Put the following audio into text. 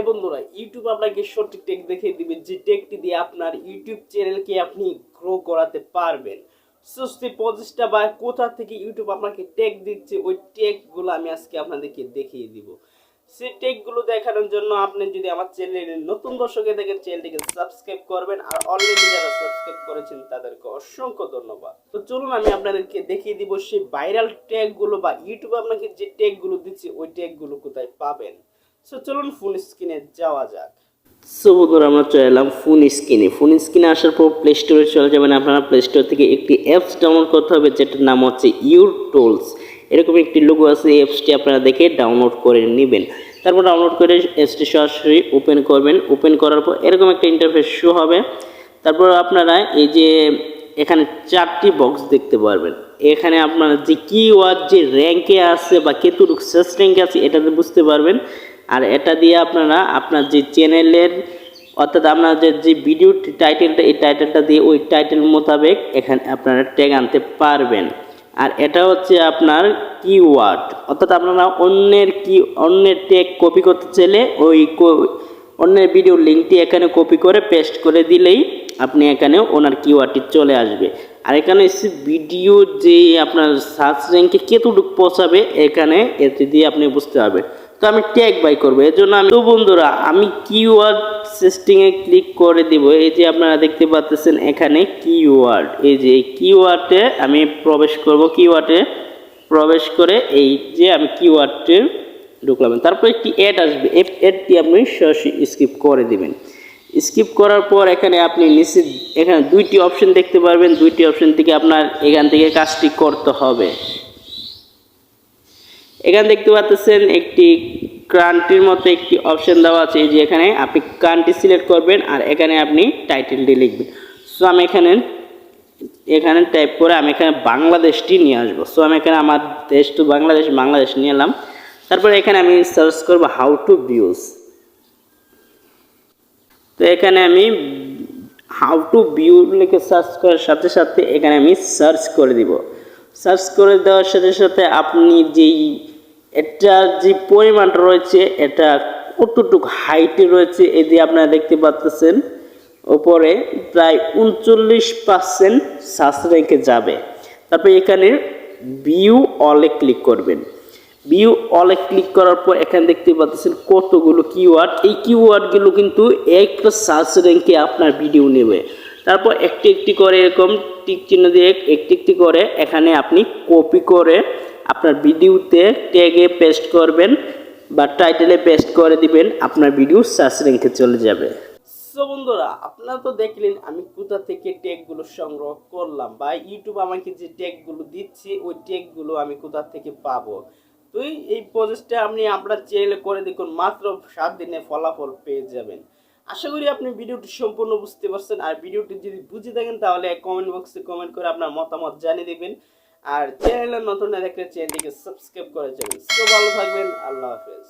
বন্ধুরা, ইউটিউব আপনাকে সঠিক টেক দেখিয়ে দিবে যে টেকটি দিয়ে আপনার ইউটিউব চ্যানেলকে আপনি গ্রো করাতে পারবেন। সস্তি পজিশটা বা কোথা থেকে ইউটিউব আপনাকে টেক দিচ্ছে ওই টেকগুলো আমি আজকে আপনাদেরকে দেখিয়ে দিব। সেই টেকগুলো দেখানোর জন্য আপনি যদি আমার চ্যানেলের নতুন দর্শকে দেখেন চ্যানেলটিকে সাবস্ক্রাইব করবেন, আর অলরেডি যারা সাবস্ক্রাইব করেছেন তাদেরকে অসংখ্য ধন্যবাদ। তো চলুন আমি আপনাদেরকে দেখিয়ে দিব সেই ভাইরাল টেকগুলো বা ইউটিউব আপনাকে যে টেকগুলো দিচ্ছে ওই টেকগুলো কোথায় পাবেন। সো চলুন ফোন স্ক্রিনে যাওয়া যাক। সো বন্ধুরা, আমরা চলে এলাম ফোন স্ক্রিনে আসার পর প্লে স্টোরে চলে যাবেন। আপনারা প্লে স্টোর থেকে একটি অ্যাপস ডাউনলোড করতে হবে, যেটার নাম হচ্ছে ইউর টুলস। এরকম একটি লোগো আছে, এই অ্যাপসটি আপনারা দেখে ডাউনলোড করে নেবেন। তারপর ডাউনলোড করে অ্যাপসটি সরাসরি ওপেন করবেন। ওপেন করার পর এরকম একটা ইন্টারফেস শো হবে। তারপর আপনারা এই যে এখানে 4টি বক্স দেখতে পারবেন। এখানে আপনারা যে কিওয়ার্ড যে র্যাঙ্কে আছে বা কতটুকু সার্চ র্যাঙ্কে আছে এটাতে বুঝতে পারবেন। আর এটা দিয়ে আপনারা আপনার যে চ্যানেলের অর্থাৎ আপনাদের যে ভিডিও টাইটেলটা, এই টাইটেলটা দিয়ে ওই টাইটেল মোতাবেক এখানে আপনারা ট্যাগ আনতে পারবেন। আর এটা হচ্ছে আপনার কিওয়ার্ড, অর্থাৎ আপনারা অন্যের ট্যাগ কপি করতে চাইলে ওই অন্যের ভিডিও লিঙ্কটি এখানে কপি করে পেস্ট করে দিলেই আপনি এখানে ওনার কিওয়ার্ডটি চলে আসবে। আর এখানে এসে ভিডিও যে আপনার সার্চ র্যাঙ্কে কতটুকু পৌঁছাবে এখানে এতে দিয়ে আপনি বুঝতে পারবেন। তো আমি ট্যাগ বাই করবো, এর জন্য তো বন্ধুরা আমি কিওয়ার্ড সিস্টেমে ক্লিক করে দিব। এই যে আপনারা দেখতে পাচ্ছেন এখানে কিওয়ার্ড, এই যে কিওয়ার্ডে আমি প্রবেশ করব। কিওয়ার্ডে প্রবেশ করে এই যে আমি কিওয়ার্ডে ঢুকলাম, তারপর একটি অ্যাড আসবে, অ্যাডটি আপনি সরাসরি স্কিপ করে দিবেন। স্কিপ করার পর এখানে আপনি নিচে এখানে 2টি অপশন দেখতে পারবেন। 2টি অপশন থেকে আপনার এখান থেকে কাজটি করতে হবে। এখানে দেখতে পাচ্ছেন একটি কান্ট্রির মতো একটি অপশন দেওয়া আছে, এই যে এখানে আপনি কান্ট্রি সিলেক্ট করবেন আর এখানে আপনি টাইটেলটি লিখবেন। সো আমি এখানে টাইপ করে আমি এখানে বাংলাদেশটি নিয়ে আসবো। সো আমি এখানে আমার দেশ তো বাংলাদেশ নিয়ে এলাম। তারপরে এখানে আমি সার্চ করব হাউ টু ভিউজ। তো এখানে আমি হাউ টু ভিউ লিখে সার্চ করার সাথে সাথে এখানে আমি সার্চ করে দিব। সার্চ করে দেওয়ার সাথে সাথে আপনি যেই এটার যে পরিমাণটা রয়েছে এটা কতটুকু হাইটে রয়েছে এই যে আপনারা দেখতে পাচ্ছেন উপরে প্রায় 39% সার্চ র্যাঙ্কে যাবে। তারপর এখানে ভিউ অলে ক্লিক করবেন। ভিউ অলে ক্লিক করার পর এখানে দেখতে পাচ্ছেন কতগুলো কিওয়ার্ড, এই কিওয়ার্ডগুলো কিন্তু একটা সার্চ র্যাঙ্কে আপনার ভিডিও নেবে। তারপর একটি একটি করে এরকম টিক চিহ্ন দিয়ে একটি একটি করে এখানে আপনি কপি করে আপনার ভিডিওতে ট্যাগে পেস্ট করবেন বা টাইটেলে পেস্ট করে দিবেন, আপনার ভিডিও সার্চ র্যাঙ্কে চলে যাবে। সো বন্ধুরা, আপনারা তো দেখলেন আমি কোথা থেকে ট্যাগগুলো সংগ্রহ করলাম বা ইউটিউব আমাকে যে ট্যাগগুলো দিচ্ছে ওই ট্যাগগুলো আমি কোথা থেকে পাবো। তো এই প্রসেসটা আপনি আপনার চ্যানেলে করে দেখুন, মাত্র 7 দিনে ফলাফল পেয়ে যাবেন। আশা করি আপনি ভিডিওটি সম্পূর্ণ বুঝতে পারছেন। আর ভিডিওটি যদি বুঝে থাকেন তাহলে কমেন্ট বক্সে কমেন্ট করে আপনার মতামত জানিয়ে দেবেন। আর চ্যানেলে নতুন না দেখলে চ্যানেলটিকে সাবস্ক্রাইব করে যাবেন। সো ভালো থাকবেন, আল্লাহ হাফেজ।